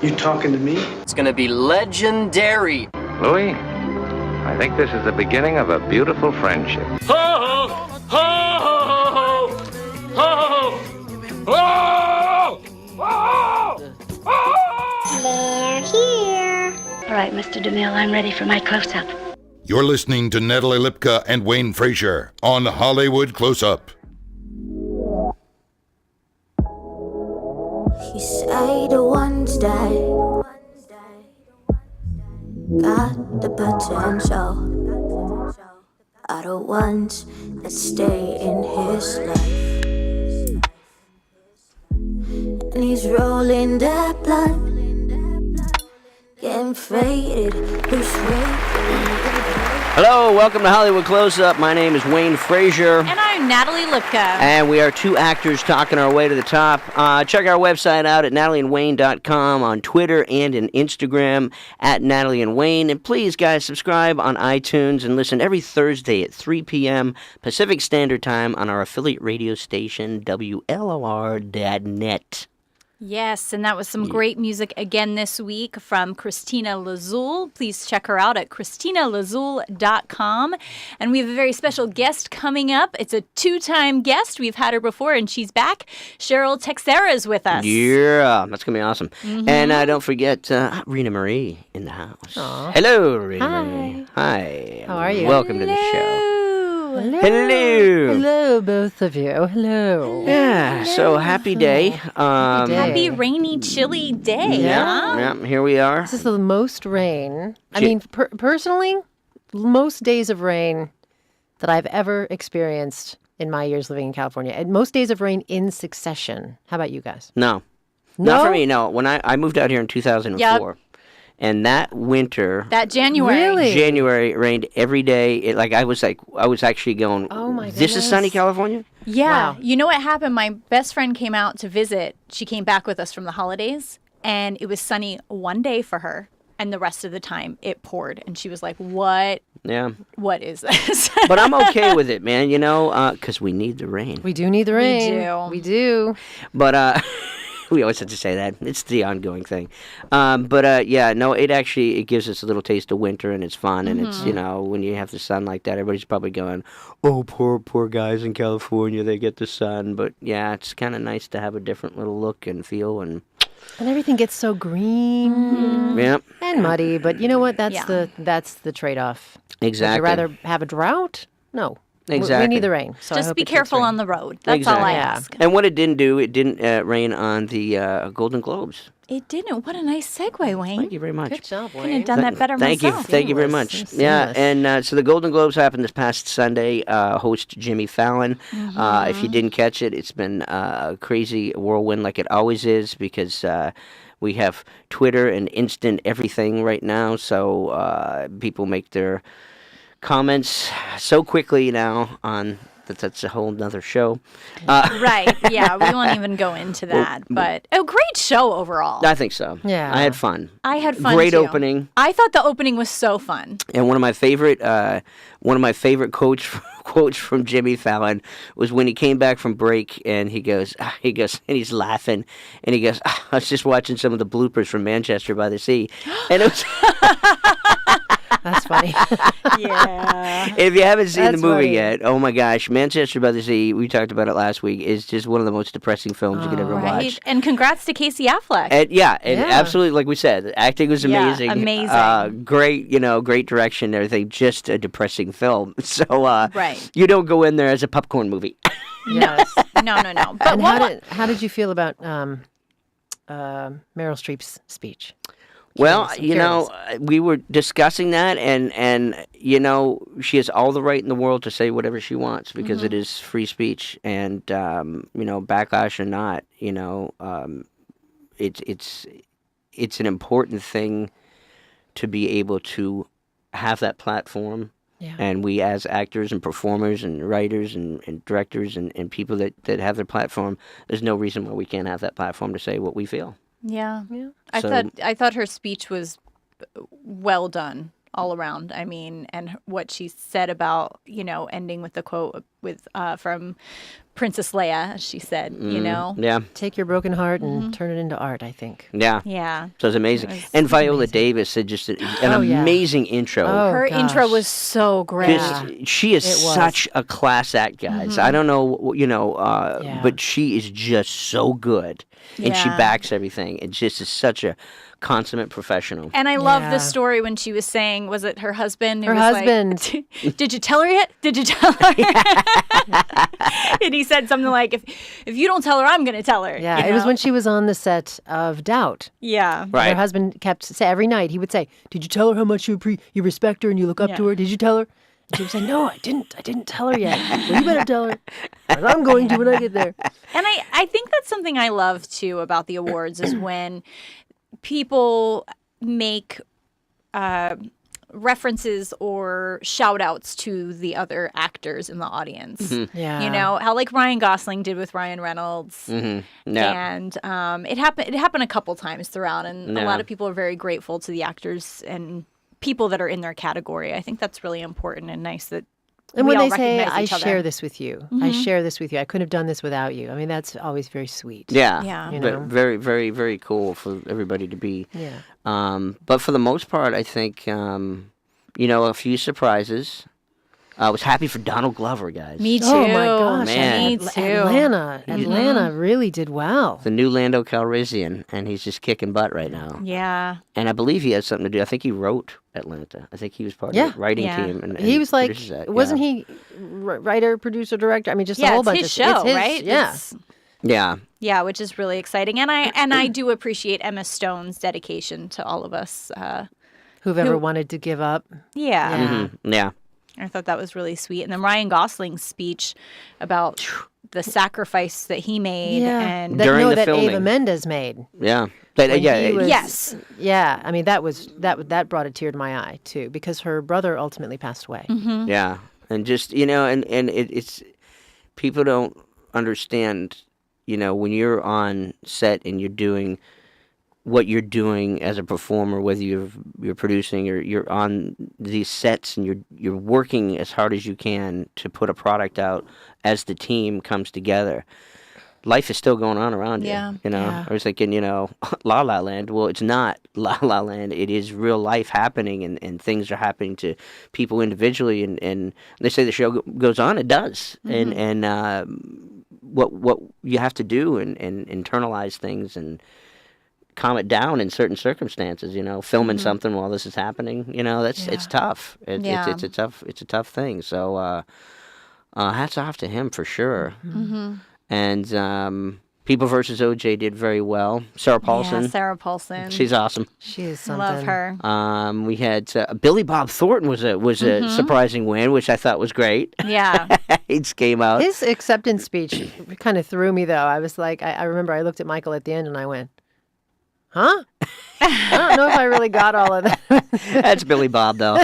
You talking to me? It's gonna be legendary. Louis, I think this is the beginning of a beautiful friendship. Ho, ho, ho, ho, ho, ho, ho. They're here. All right, Mr. DeMille, I'm ready for my close-up. You're listening to Natalie Lipka and Wayne Frazier on Hollywood Close-Up. You say the ones that got the potential are the ones that stay in his life. And he's rolling that blunt, getting faded, lose weight. Hello, welcome to Hollywood Close-Up. My name is Wayne Frazier. And I'm Natalie Lipka. And we are two actors talking our way to the top. Check our website out at natalieandwayne.com, on Twitter and on Instagram at Natalie and Wayne. And please, guys, subscribe on iTunes and listen every Thursday at 3 p.m. Pacific Standard Time on our affiliate radio station, WLOR.net. Yes, and that was some great music again this week from Cristina Lizzul. Please check her out at CristinaLizzul.com. And we have a very special guest coming up. It's a two-time guest. We've had her before, and she's back. Cheryl Texiera is with us. Yeah, that's going to be awesome. Mm-hmm. And don't forget Rena Marie in the house. Aww. Hello, Rena Marie. Hi. How are you? Welcome to the show. Hello. Hello. Hello, both of you. Hello. Yeah, so happy day. Happy rainy, chilly day. Yeah, huh? Yeah, here we are. This is the most rain. I mean, personally, most days of rain that I've ever experienced in my years living in California. And most days of rain in succession. How about you guys? No. Not for me, no. When I moved out here in 2004. Yep. And that winter, that January rained every day. I was actually going, oh my goodness. This is sunny California? Yeah. Wow. You know what happened? My best friend came out to visit. She came back with us from the holidays, and it was sunny one day for her. And the rest of the time, it poured. And she was like, what? Yeah. What is this? But I'm okay with it, man, because we need the rain. We do need the rain. We do. But, we always have to say that. It's the ongoing thing. It gives us a little taste of winter, and it's fun. And it's, when you have the sun like that, everybody's probably going, oh, poor guys in California, they get the sun. But, yeah, it's kind of nice to have a different little look and feel. And everything gets so green. Mm-hmm. Yep. And muddy. But you know what? That's the trade-off. Exactly. Would you rather have a drought? No. Exactly. We need the rain. So just be careful on the road. That's all I ask. And what it didn't rain on the Golden Globes. It didn't. What a nice segue, Wayne. Thank you very much. Good job, Wayne. Couldn't have done that better myself. Thank you very much. Yeah, and so the Golden Globes happened this past Sunday. Host Jimmy Fallon. If you didn't catch it, it's been a crazy whirlwind like it always is because we have Twitter and instant everything right now. So people make their comments so quickly now on that's a whole nother show. Right, yeah, we won't even go into that. But a great show overall. I think so. Yeah. I had fun. Great too. Opening. I thought the opening was so fun. And one of my favorite quotes from Jimmy Fallon was when he came back from break and he goes, and he's laughing, and he goes, I was just watching some of the bloopers from Manchester by the Sea, and it was. That's funny. Yeah. If you haven't seen the movie funny. yet, oh my gosh, Manchester by the Sea, we talked about it last week, is just one of the most depressing films you could ever watch. And congrats to Casey Affleck. And absolutely, like we said, the acting was amazing. Yeah, amazing. Great direction and everything, just a depressing film. So right. You don't go in there as a popcorn movie. Yes. No. But and how did you feel about Meryl Streep's speech? Well, we were discussing that, and she has all the right in the world to say whatever she wants because it is free speech, and backlash or not, it's an important thing to be able to have that platform. Yeah. And we as actors and performers and writers and directors and people that have their platform, there's no reason why we can't have that platform to say what we feel. Yeah. I thought her speech was well done. all around. I mean, and what she said about, ending with the quote with from Princess Leia, she said, Yeah. Take your broken heart and turn it into art, I think. Yeah. Yeah. So it's amazing. And Viola Davis did just an amazing intro. Oh, Her gosh. intro was so great. She is It was. such a class act, guys. I don't know, but she is just so good. And she Yeah. backs everything. It just is such a consummate professional. And I love Yeah. the story when she was saying, was it her husband? who Her was like, husband. Did you tell her yet? Did you tell her? And he said something like, if you don't tell her, I'm going to tell her. Yeah, it was when she was on the set of Doubt. Yeah. Right. Her husband kept say every night he would say, "Did you tell her how much you respect her and you look up to Yeah. her? Did you tell her?" And she would say, "No, I didn't. I didn't tell her yet. Well, you better tell her. And I'm going to when I get there." And I think that's something I love, too, about the awards is when people make references or shout outs to the other actors in the audience. Yeah. How like Ryan Gosling did with Ryan Reynolds. Yeah. And it happened a couple times throughout, and a Yeah. lot of people are very grateful to the actors and people that are in their category. I think that's really important and nice that And we when all they say, recognize "I each other. share this with you. I share this with you. I couldn't have done this without you." I mean, that's always very sweet. Yeah. Yeah. You But know? very, very, very cool for everybody to be. Yeah. But for the most part, I think, a few surprises. I was happy for Donald Glover, guys. Me too. Oh my gosh, Man. Me Atl- too. Atlanta really did well. The new Lando Calrissian, and he's just kicking butt right now. Yeah. And I believe he has something to do. I think he wrote Atlanta. I think he was part Yeah. of the writing Yeah. team. And He was like, produces that. wasn't Yeah. he writer, producer, director? I mean, just a Yeah, whole it's bunch his of show, it's his, right? Yeah. It's- Yeah. Yeah, which is really exciting. And I do appreciate Emma Stone's dedication to all of us. Who've ever wanted to give up? Yeah. Yeah. Yeah. I thought that was really sweet. And then Ryan Gosling's speech about the sacrifice that he made. And that, During no, the that filming. Ava Mendes made. Yeah. But, When he was- yes. Yeah, I mean that brought a tear to my eye too, because her brother ultimately passed away. Yeah. And just, and it's people don't understand, when you're on set and you're doing what you're doing as a performer, whether you're producing or you're on these sets and you're working as hard as you can to put a product out as the team comes together. Life is still going on around you. Yeah. Yeah. I was thinking, La La Land. Well, it's not La La Land. It is real life happening, and things are happening to people individually. And they say the show goes on. It does. And what you have to do and internalize things and calm it down in certain circumstances. Filming something while this is happening. It's tough. Yeah. It's a tough thing. So hats off to him for sure. And People versus OJ did very well. Sarah Paulson. Yeah, Sarah Paulson. She's awesome. She is I something. love her. We had Billy Bob Thornton was a surprising win, which I thought was great. Yeah. He just came out. His acceptance speech kind of threw me, though. I was like, I remember I looked at Michael at the end and I went, huh? I don't know if I really got all of that. That's Billy Bob, though.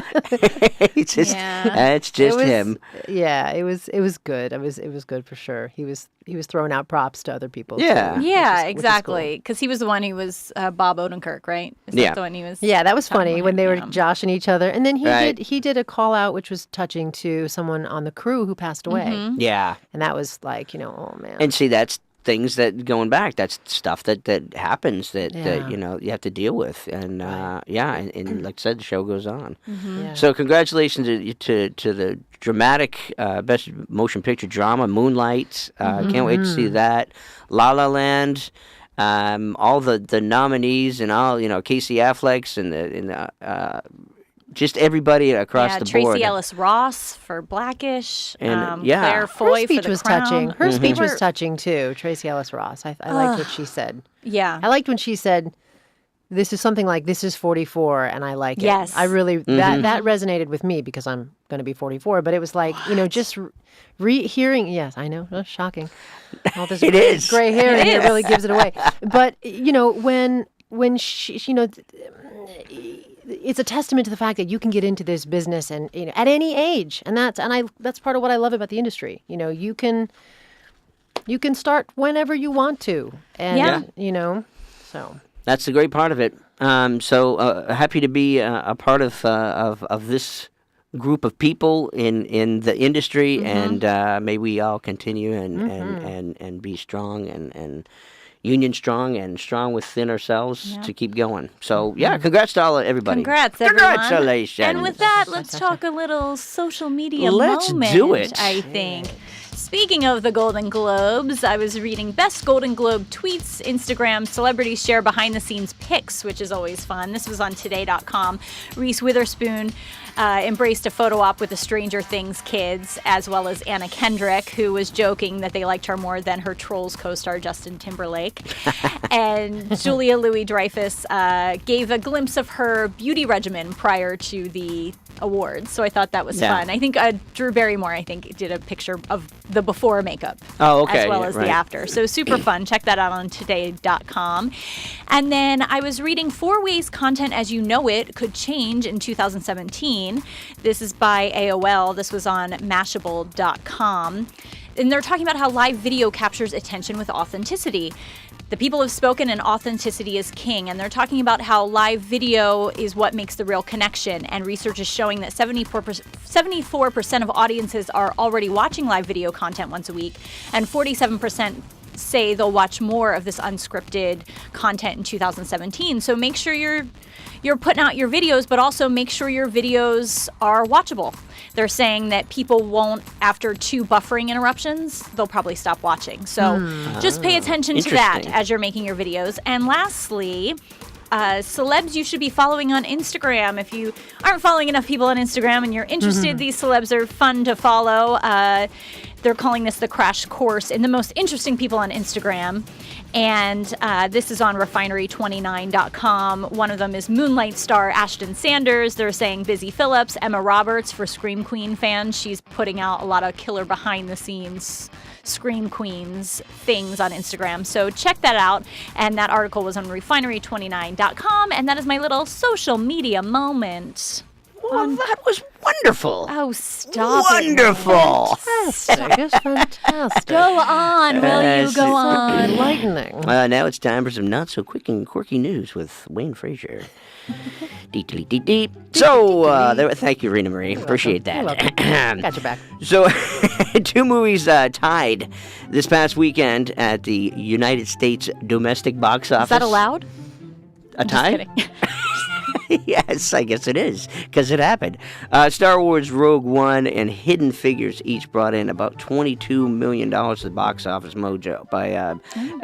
It's just, Yeah. it's just It was- him. Yeah, it was good. It was good for sure. He was throwing out props to other people. Yeah. too, Yeah, which is exactly. Because he was the one who was Bob Odenkirk, right? Is that Yeah. the one he was? cool. Yeah, that was funny when they were Yeah. joshing each other, and then Right. he did a call out which was touching to someone on the crew who passed away, Yeah. and that was like, oh man. And see, that's things that going back, that's stuff that happens that Yeah. you have to deal with. And and like I said, the show goes on. Yeah. So congratulations to the dramatic best motion picture drama, Moonlight. Can't wait to see that. La La Land. All the nominees and all Casey Affleck's and just everybody across Yeah, the Tracy board. Ellis Ross for Blackish. And, yeah. Claire her Foy speech for The was Crown. touching. Her speech was Were- touching too. Tracy Ellis Ross. I liked what she said. Yeah. I liked when she said, "This is something like this is 44," and I like it. Yes. I really that resonated with me because I'm going to be 44. But it was like just hearing. Yes, I know, shocking. All this It is. gray hair It in here is. really gives it away. But when she it's a testament to the fact that you can get into this business and at any age, and that's part of what I love about the industry. You can start whenever you want to, and Yeah. so That's the great part of it. So happy to be a part of this group of people in the industry, and may we all continue and be strong and union strong and strong within ourselves to keep going. So congrats to everybody. Congrats, everyone. Congratulations. And with that, let's talk a little social media Let's moment, do it. I think. Speaking of the Golden Globes, I was reading Best Golden Globe Tweets, Instagram, Celebrities Share Behind-the-Scenes Pics, which is always fun. This was on Today.com. Reese Witherspoon embraced a photo op with the Stranger Things kids, as well as Anna Kendrick, who was joking that they liked her more than her Trolls co-star Justin Timberlake. And Julia Louis-Dreyfus gave a glimpse of her beauty regimen prior to the awards, so I thought that was fun. I think Drew Barrymore, did a picture of the before makeup, as well as the after. So super fun. Check that out on today.com. And then I was reading 4 Ways Content as You Know It Could Change in 2017. This is by AOL. This was on Mashable.com. And they're talking about how live video captures attention with authenticity. The people have spoken and authenticity is king, and they're talking about how live video is what makes the real connection, and research is showing that 74% of audiences are already watching live video content once a week, and 47% say they'll watch more of this unscripted content in 2017. So make sure you're putting out your videos, but also make sure your videos are watchable. They're saying that people won't, after 2 buffering interruptions, they'll probably stop watching. So just pay attention to that as you're making your videos. And lastly, celebs you should be following on Instagram. If you aren't following enough people on Instagram and you're interested, these celebs are fun to follow. They're calling this the crash course in the most interesting people on Instagram. And this is on refinery29.com. One of them is Moonlight star Ashton Sanders. They're saying Busy Phillips, Emma Roberts for Scream Queen fans. She's putting out a lot of killer behind-the-scenes Scream Queens things on Instagram. So check that out. And that article was on refinery29.com. And that is my little social media moment. Well, that was wonderful. Oh, stop Wonderful. Fantastic. It's fantastic. Go on, will you? Go on. Enlightening. Now it's time for some not so quick and quirky news with Wayne Frazier. Deep. So, thank you, Rena Marie. Appreciate that. Got your back. So, 2 movies tied this past weekend at the United States domestic box office. Is that allowed? A tie? Just kidding. Yes, I guess it is, because it happened. Star Wars Rogue One and Hidden Figures each brought in about $22 million to Box Office Mojo,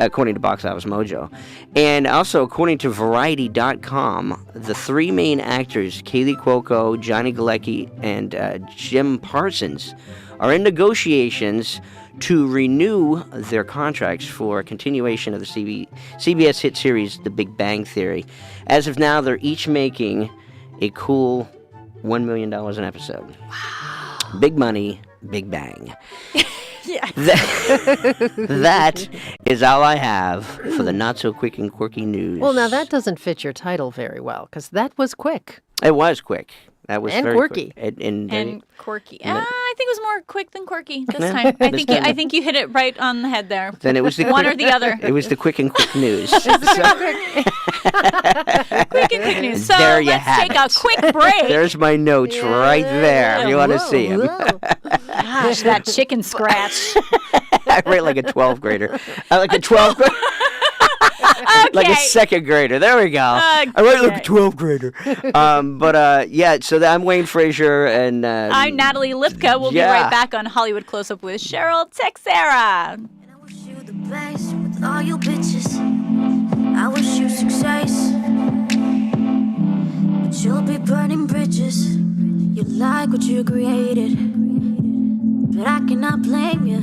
according to Box Office Mojo. And also, according to Variety.com, the 3 main actors, Kaylee Cuoco, Johnny Galecki, and Jim Parsons, are in negotiations to renew their contracts for a continuation of the CBS hit series The Big Bang Theory. As of now, they're each making a cool $1 million an episode. Wow. Big money, big bang. Yeah. That is all I have for the not so quick and quirky news. Well, now that doesn't fit your title very well, because that was quick. It was quick. That was and very quirky. Quick. And quirky. I think it was more quick than quirky this time. I think you hit it right on the head there. Then it was the one or the other. It was the quick and quick news. Quick and quick news. So there you let's have take a quick break. There's my notes right there. If you want to see them. Gosh, that chicken scratch. I write like a 12th grader. I like a 12th grader. Okay. Like a 2nd grader. There we go. I write like a 12th grader. So I'm Wayne Frazier and I'm Natalie Lipka. We'll be right back on Hollywood Close-Up with Cheryl Texiera. And I wish you the best with all your bitches. I wish you success, but you'll be burning bridges. You like what you created, but I cannot blame you.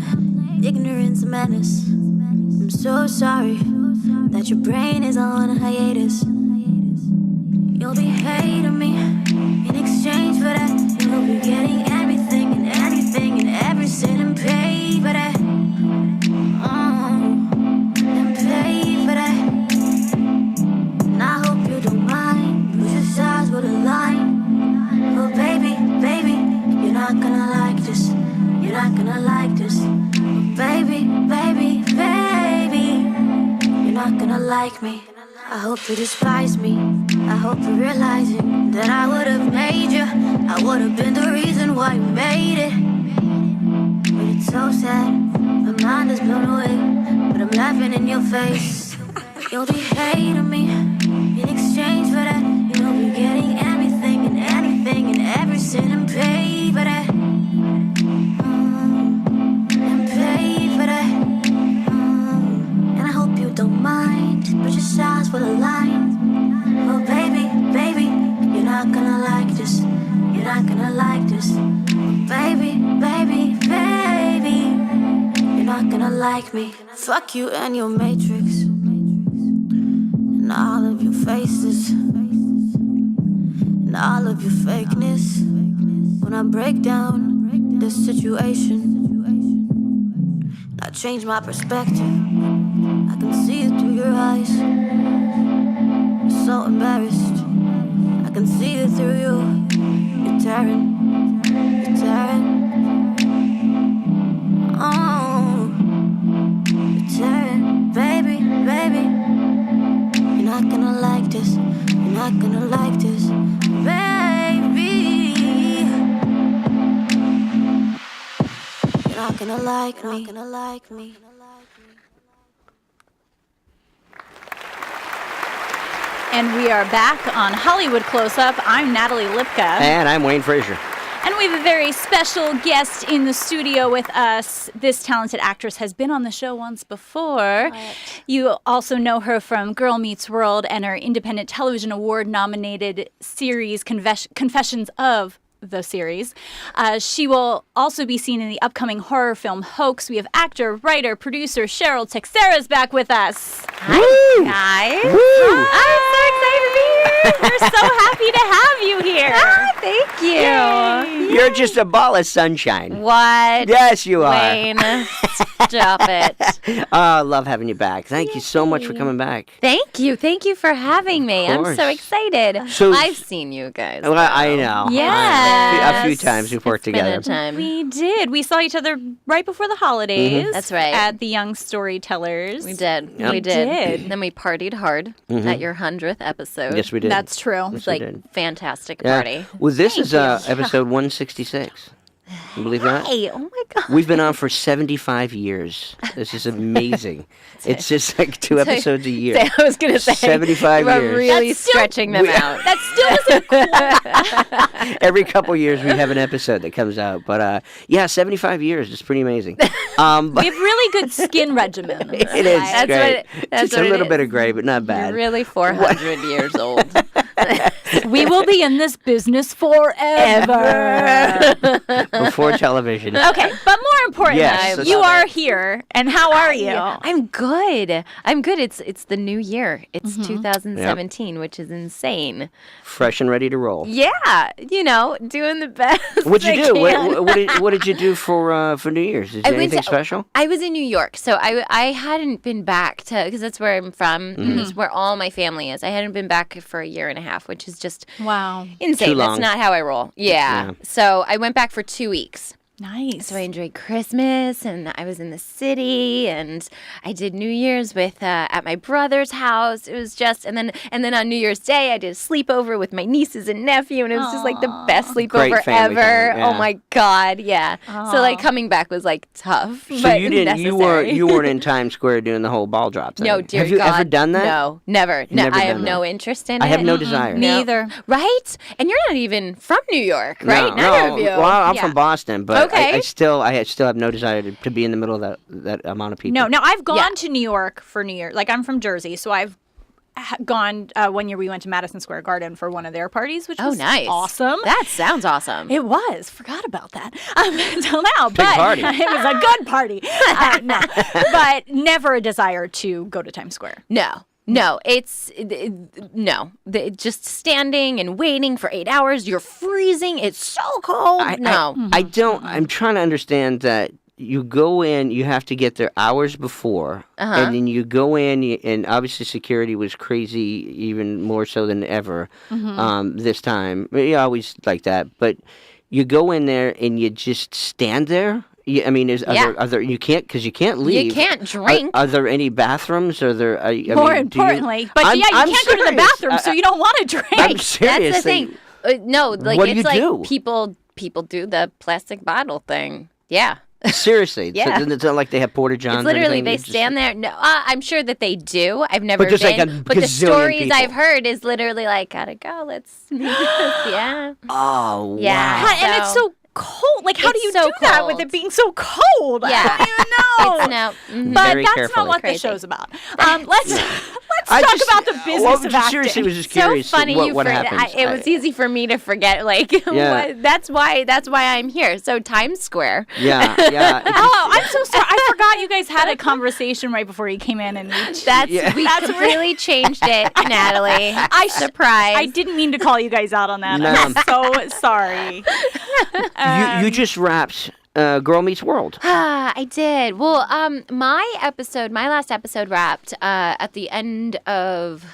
Ignorance and madness. I'm so sorry that your brain is on a hiatus. You'll be hating me in exchange for that. You'll be getting everything and anything and every cent and pay for that. And pay for that. And I hope you don't mind. Push your sides with a line. Oh baby, you're not gonna like this. You're not gonna like this. Oh baby, you're not gonna like me. I hope you despise me. I hope you're realizing that I would have made you. I would have been the reason why you made it. But it's so sad, my mind is blown away. But I'm laughing in your face. You'll be hating me in exchange for that. You'll be getting everything and anything and everything and pay for that. And pay for that. And I hope you don't mind, but your size full of lines. Oh baby, baby, you're not gonna like this. You're not gonna like this. Baby, baby, baby, you're not gonna like me. Fuck you and your matrix and all of your faces and all of your fakeness. When I break down this situation, I change my perspective. I can see it through your eyes. You're so embarrassed. I can see it through you. You're tearing. You're tearing. Oh, you're tearing. Baby, baby, you're not gonna like this. You're not gonna like this. Baby, you're not gonna like me. Not gonna like me. And we are back on Hollywood Close-Up. I'm Natalie Lipka. And I'm Wayne Frazier. And we have a very special guest in the studio with us. This talented actress has been on the show once before. What? You also know her from Girl Meets World and her Independent Television Award-nominated series, Confessions of the series. She will also be seen in the upcoming horror film Hoax. We have actor, writer, producer Cheryl Texiera is back with us. Hi, guys. Woo. I'm so excited to be here. We're so happy to have you here. Thank you. Yay. You're just a ball of sunshine. What? Yes, you are. Wayne, stop it. I love having you back. Thank you so much for coming back. Thank you. Thank you for having me. Of I'm course. so excited. So- I've seen you guys. Well, I know. Yes. A few times we've worked It's been together. a time. We did. We saw each other right before the holidays. That's right. At the Young Storytellers. We did. Yep. We did. did. Then we partied hard at your 100th episode. Yes, we did. That's true. Yes, Like, we did. fantastic Yeah. party. Well, this is episode 166. You believe that? Hey, oh my God. We've been on for 75 years. This is amazing. It's just like 2 episodes a year. I was going to say. 75 we're years. really That's still- stretching them out. That still isn't Every couple years we have an episode that comes out. But yeah, 75 years. It's pretty amazing. But We have really good skin regimen. it is That's great. that's Just what a it little is. bit of gray, but not bad. You're really 400 years old. We will be in this business forever. Before television. Okay, but more importantly, Yes, let's- you are here, and how are you? I'm good. I'm good. It's the new year. It's 2017, which is insane. Fresh and ready to roll. Yeah, doing the best. What'd you I do? can. What did you do for New Year's? Is there anything special? I was in New York, so I hadn't been back because that's where I'm from. And that's where all my family is. I hadn't been back for a year and a half, which is just Wow. insane. Too long. That's not how I roll. Yeah. So I went back for 2 weeks. Nice. So I enjoyed Christmas, and I was in the city, and I did New Year's with at my brother's house. It was just, and then on New Year's Day, I did a sleepover with my nieces and nephew, and it was just like the best sleepover Great family ever. time, yeah. Oh my God, yeah. So like coming back was like tough, So but you didn't. necessary. You weren't in Times Square doing the whole ball drop thing. No, dear Have you God, ever done that? No, never. No, Never I have done no that. interest in I it. have no desire. Me either. Right? And you're not even from New York, right? No, Neither of you. Well, I'm Yeah. from Boston, but Okay. I still have no desire to be in the middle of that amount of people. No, now I've gone Yeah. to New York for New Year. Like, I'm from Jersey, so I've gone, 1 year we went to Madison Square Garden for one of their parties, which was nice. awesome. That sounds awesome. It was. Forgot about that until now. Big but party. It was a good party. No. But never a desire to go to Times Square. No, just standing and waiting for 8 hours. You're freezing. It's so cold. I don't. I'm trying to understand that you go in, you have to get there hours before, and then you go in, and obviously security was crazy, even more so than ever this time. You always like that, but you go in there and you just stand there. Yeah, I mean, are there you can't because you can't leave. You can't drink. Are there any bathrooms? Are there? More importantly, you can't go to the bathroom, so you don't want to drink. I'm serious. That's the thing. No, like what do it's you like do? people do the plastic bottle thing. Yeah. Seriously, Yeah. So it's not like they have porta johns. It's literally or they anything? stand there. No, I'm sure that they do. I've never But there's been. like a but the gazillion stories people. I've heard is literally like, gotta go. Let's do this. Yeah. Oh, Yeah. wow. And it's so cold. Like, how do It's you so do that with cold. it being so cold? Yeah. I don't even know. It's no. mhm. But Very that's carefully. not what Crazy. the show's about. Let's talk about the business well, of acting. Seriously, was just So curious. funny what, you what forget. happens. It was easy for me to forget. Like, Yeah. that's why I'm here. So Times Square. Yeah. Oh, I'm so sorry. I forgot you guys had a conversation right before you came in, and We completely changed it, Natalie. Surprise. I didn't mean to call you guys out on that. No. I'm so sorry. You just wrapped Girl Meets World. I did. Well, my last episode wrapped at the end of.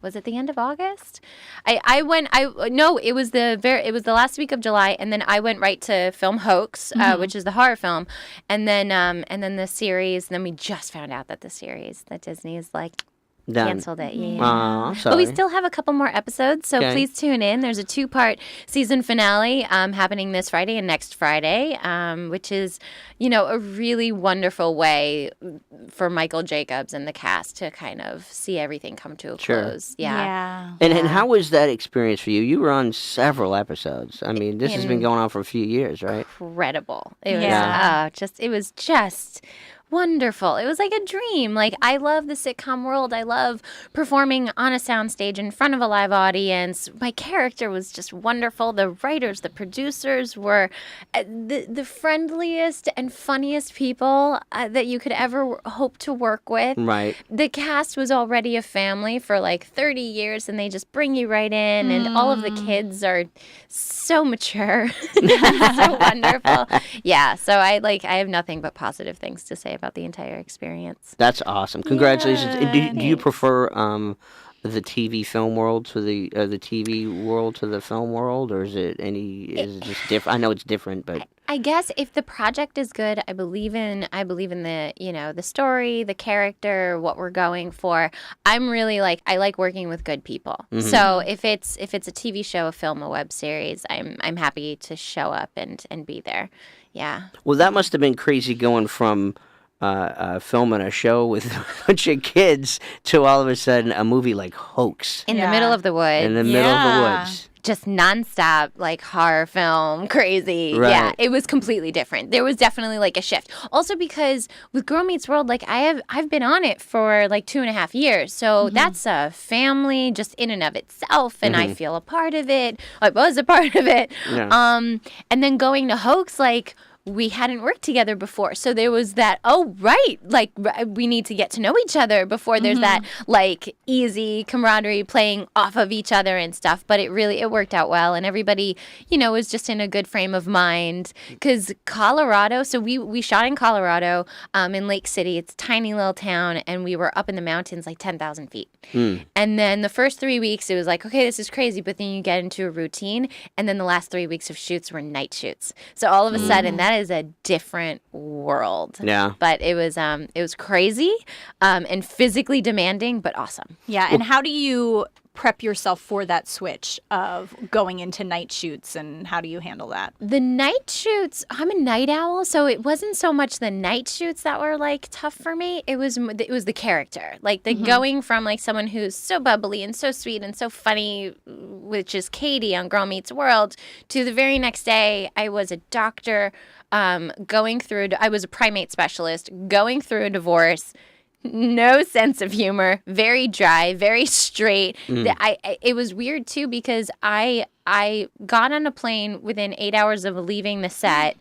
Was it the end of August? It was the last week of July, and then I went right to film Hoax, which is the horror film, and then the series. And then we just found out that the series that Disney is like. Done. Canceled it, yeah. Aw, But we sorry. still have a couple more episodes, so Okay. please tune in. There's a 2-part season finale happening this Friday and next Friday, which is, a really wonderful way for Michael Jacobs and the cast to kind of see everything come to a Sure. close. Yeah. And how was that experience for you? You were on several episodes. I mean, this has been going on for a few years, right? Incredible. It Yeah. was just wonderful. It was like a dream. Like, I love the sitcom world. I love performing on a soundstage in front of a live audience. My character was just wonderful. The writers, the producers were the friendliest and funniest people that you could ever hope to work with. Right. The cast was already a family for like 30 years, and they just bring you right in, and all of the kids are so mature. So wonderful. Yeah, so I have nothing but positive things to say about the entire experience. That's awesome. Congratulations. And do you prefer the TV film world to the TV world to the film world, or is it just different? I know it's different, but I guess if the project is good, I believe in the the story, the character, what we're going for. I'm really I like working with good people. Mm-hmm. So if it's a TV show, a film, a web series, I'm happy to show up and be there. Yeah. well, that must have been crazy going from filming a show with a bunch of kids to all of a sudden a movie like Hoax In the middle of the woods. in the middle of the woods. Just nonstop, like horror film, crazy. Right. Yeah, it was completely different. There was definitely like a shift. Also because with Girl Meets World, like I've been on it for like 2.5 years, so that's a family just in and of itself, and I feel a part of it. I was a part of it. Yeah. And then going to Hoax, like. We hadn't worked together before. So there was that, we need to get to know each other before there's that, easy camaraderie playing off of each other and stuff. But it worked out well. And everybody, was just in a good frame of mind. Because Colorado, so we shot in Colorado, in Lake City. It's a tiny little town. And we were up in the mountains, like 10,000 feet. And then the first 3 weeks, it was like, okay, this is crazy. But then you get into a routine. And then the last 3 weeks of shoots were night shoots. So all of a sudden, that is a different world. Yeah. But it was crazy and physically demanding, but awesome. Yeah, and how do you prep yourself for that switch of going into night shoots, and how do you handle that? The night shoots, I'm a night owl, so it wasn't so much the night shoots that were tough for me. It was the character, the going from someone who's so bubbly and so sweet and so funny, which is Katie on Girl Meets World, to the very next day I was a doctor. I was a primate specialist, going through a divorce, no sense of humor, very dry, very straight. It was weird too because I got on a plane within 8 hours of leaving the set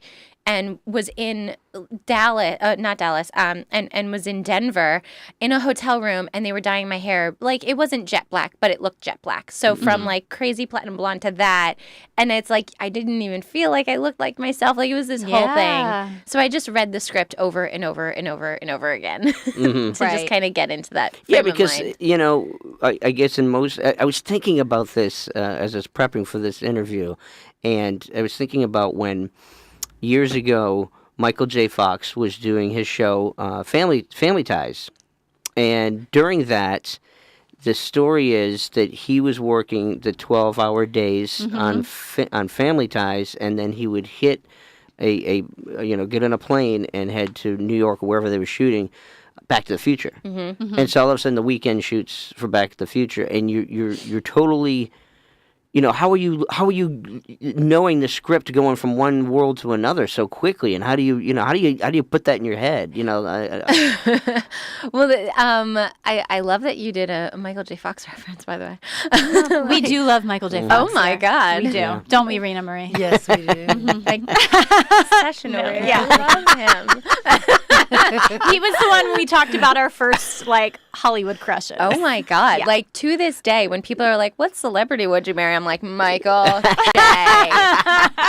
and was in not Dallas, and was in Denver in a hotel room, and they were dyeing my hair. It wasn't jet black, but it looked jet black. So from crazy platinum blonde to that, and it's I didn't even feel like I looked like myself. It was this whole thing. So I just read the script over and over and over and over again to just kind of get into that. Yeah, frame of because, mind. I guess I was thinking about this as I was prepping for this interview, and I was thinking about when years ago Michael J. Fox was doing his show Family Ties, and during that, the story is that he was working the 12-hour days on Family Ties, and then he would hit get on a plane and head to New York or wherever they were shooting, Back to the Future. And so all of a sudden the weekend shoots for Back to the Future, and you're totally, how are you knowing the script going from one world to another so quickly, and how do you put that in your head? Well, I love that you did a Michael J. Fox reference, by the way. We do love Michael J. Fox. Oh my God, we do. Yeah. Don't we, Rena Marie? Yes, we do. Sessionary. Yeah, I love him. He was the one we talked about our first Hollywood crushes. Oh my God! Yeah. To this day, when people are like, "What celebrity would you marry?" I'm like, Michael J.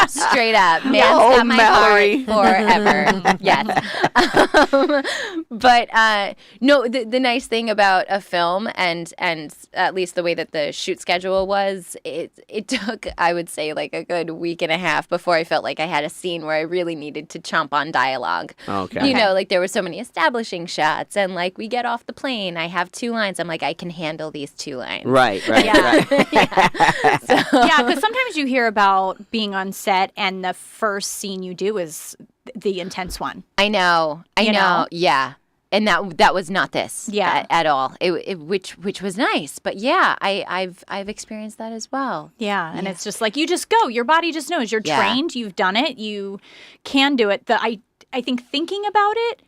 Straight up, man's got my Mallory. heart forever. Yes. But no, the nice thing about a film, and at least the way that the shoot schedule was, it took, I would say, a good week and a half before I felt like I had a scene where I really needed to chomp on dialogue. Okay. There were so many establishing shots, and we get off the plane. I have 2 lines. I'm like, I can handle these 2 lines. Right. Yeah. Yeah, because sometimes you hear about being on set, and the first scene you do is the intense one. I know. Yeah. And that was not this at all. Which was nice. But yeah, I've experienced that as well. Yeah, and it's just you just go. Your body just knows. You're trained. You've done it. You can do it. I think thinking about it,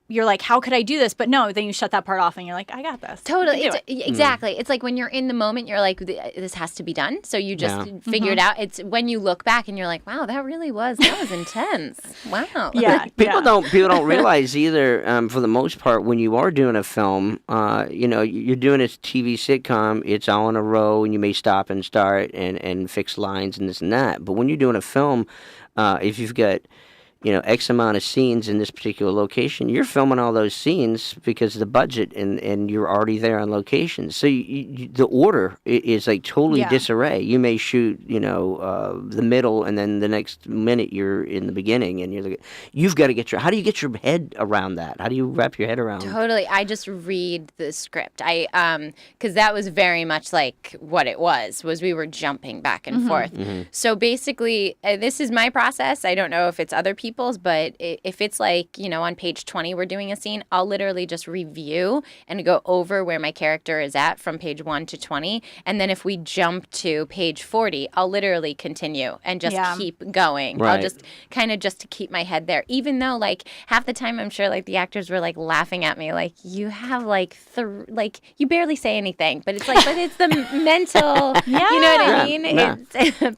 you're like, how could I do this? But no, then you shut that part off and you're like, I got this. Totally. Exactly. It's when you're in the moment, you're like, this has to be done. So you just figure it out. It's when you look back and you're like, wow, that was intense. Wow. Yeah. People don't realize either, for the most part, when you are doing a film, you're doing a TV sitcom, it's all in a row, and you may stop and start and fix lines and this and that. But when you're doing a film, if you've got X amount of scenes in this particular location, you're filming all those scenes because of the budget, and you're already there on location. So the order is totally disarray. You may shoot, the middle, and then the next minute you're in the beginning, and you've got to how do you get your head around that? How do you wrap your head around? Totally. I just read the script. Because that was very much what it was we were jumping back and forth. So basically, this is my process. I don't know if it's other people's, but if it's on page 20 we're doing a scene, I'll literally just review and go over where my character is at from page 1 to 20, and then if we jump to page 40, I'll literally continue and just keep going. Right. I'll just kind of just to keep my head there, even though half the time I'm sure the actors were laughing at me you have you barely say anything, but it's but it's the mental, you know what I mean? Yeah.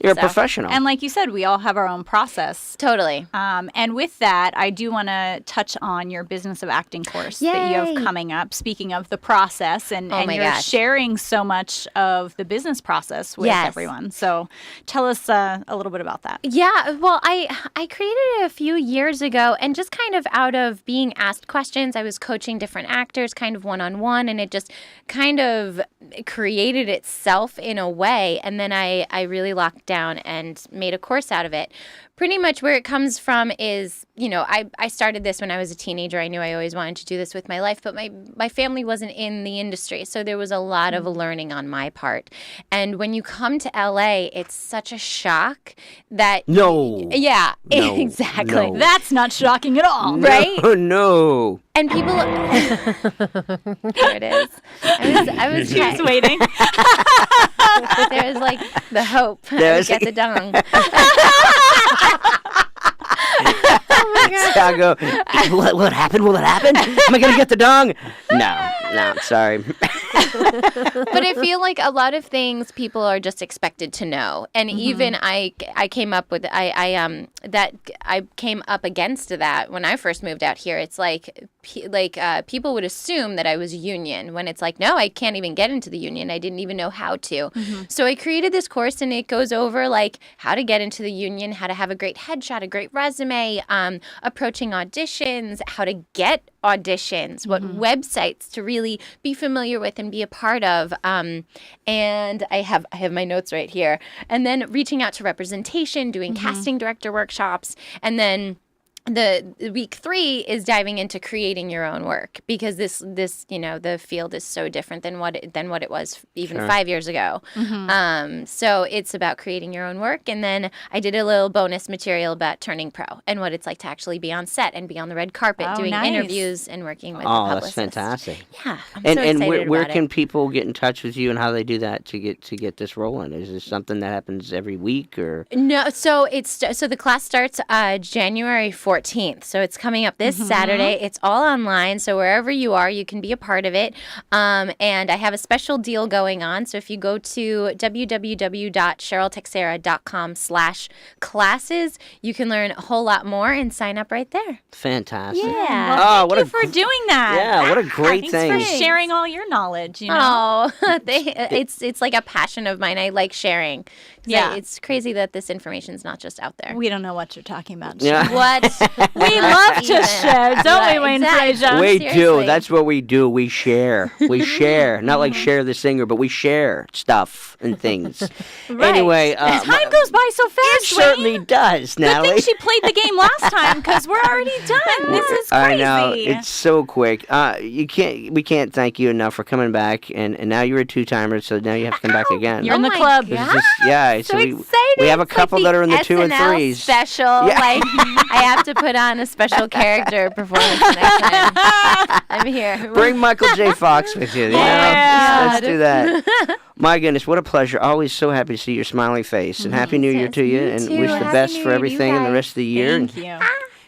You're a professional. And like you said, we all have our own process. Totally. And with that, I do want to touch on your Business of Acting course that you have coming up. Speaking of the process, and you're sharing so much of the business process with everyone. So tell us a little bit about that. Yeah, well, I created it a few years ago, and just kind of out of being asked questions, I was coaching different actors kind of one-on-one, and it just kind of created itself in a way. And then I really locked down and made a course out of it. Pretty much where it comes from is, I started this when I was a teenager. I knew I always wanted to do this with my life, but my family wasn't in the industry, so there was a lot of learning on my part. And when you come to LA, it's such a shock that... No. Yeah, no, exactly. No. That's not shocking at all, right? No. And people... There it is. I was just waiting. There's the hope. There's get the dong. I go, will it happen? Will it happen? Am I going to get the dong? No, I'm sorry. But I feel like a lot of things people are just expected to know. And even I came up with, I came up against that when I first moved out here. It's people would assume that I was union when it's no, I can't even get into the union. I didn't even know how to. So I created this course, and it goes over how to get into the union, how to have a great headshot, a great resume, approaching auditions, how to get auditions, what websites to really be familiar with and be a part of. And I have my notes right here. And then reaching out to representation, doing casting director workshops, and then the week 3 is diving into creating your own work, because this the field is so different than what it was even 5 years ago. So it's about creating your own work. And then I did a little bonus material about turning pro and what it's like to actually be on set and be on the red carpet doing interviews and working with the publicist. That's fantastic. Yeah, I'm so excited and where about can it. people get in touch with you, and how they do that to get this rolling? Is this something that happens every week, or No, so the class starts January 14th. So it's coming up this Saturday. It's all online. So wherever you are, you can be a part of it. And I have a special deal going on. So if you go to www.CherylTexiera.com/classes, you can learn a whole lot more and sign up right there. fantastic? Yeah. Well, thank you for doing that. Yeah, what a great thing. Thanks for sharing all your knowledge. You know? Oh, it's like a passion of mine. I like sharing. Yeah. It's crazy that this information is not just out there. We don't know what you're talking about. Yeah. What? We love to share, don't we, Wayne Frazier? We Seriously. do. That's what we do. We share. We share. Not like Cher the singer, but we share stuff and things. Right. Anyway, time goes by so fast. it certainly does, Good Natalie. thing she played the game last time, because we're already done. This is crazy. I know, it's so quick. We can't thank you enough for coming back, and now you're a 2-timer, so now you have to come back again. You're in the my club. God. So we excited. have a It's couple like that are in the 2 and SNL 3s. special. Yeah. Like I have to put on a special character performance next time. I'm here. Bring Michael J. Fox with you. Yeah. Let's do that. My goodness, what a pleasure. Always so happy to see your smiling face. And Happy New Year to you. And too. wish the Happy best New for Year to you everything and the guys. rest of the year. Thank and you.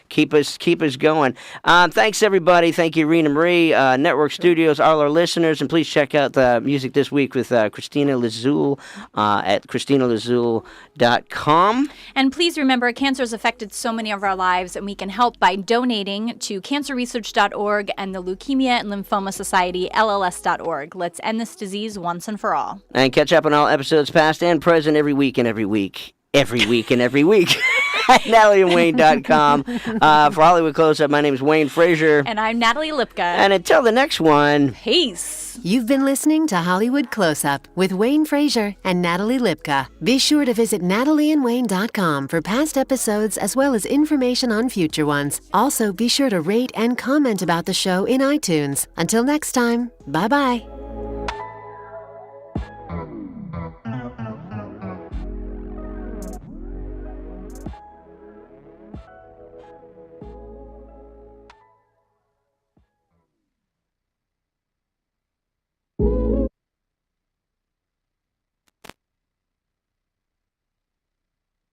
Keep us going. Thanks, everybody. Thank you, Rena Marie, Network Studios, all our listeners. And please check out the music this week with Cristina Lizzul at CristinaLizzul.com. And please remember, cancer has affected so many of our lives, and we can help by donating to cancerresearch.org and the Leukemia and Lymphoma Society, LLS.org. Let's end this disease once and for all. And catch up on all episodes past and present every week and every week. Every week and every week. At NatalieandWayne.com. For Hollywood Close-Up, my name is Wayne Frazier. And I'm Natalie Lipka. And until the next one, peace. You've been listening to Hollywood Close-Up with Wayne Frazier and Natalie Lipka. Be sure to visit NatalieandWayne.com for past episodes as well as information on future ones. Also, be sure to rate and comment about the show in iTunes. Until next time, bye-bye.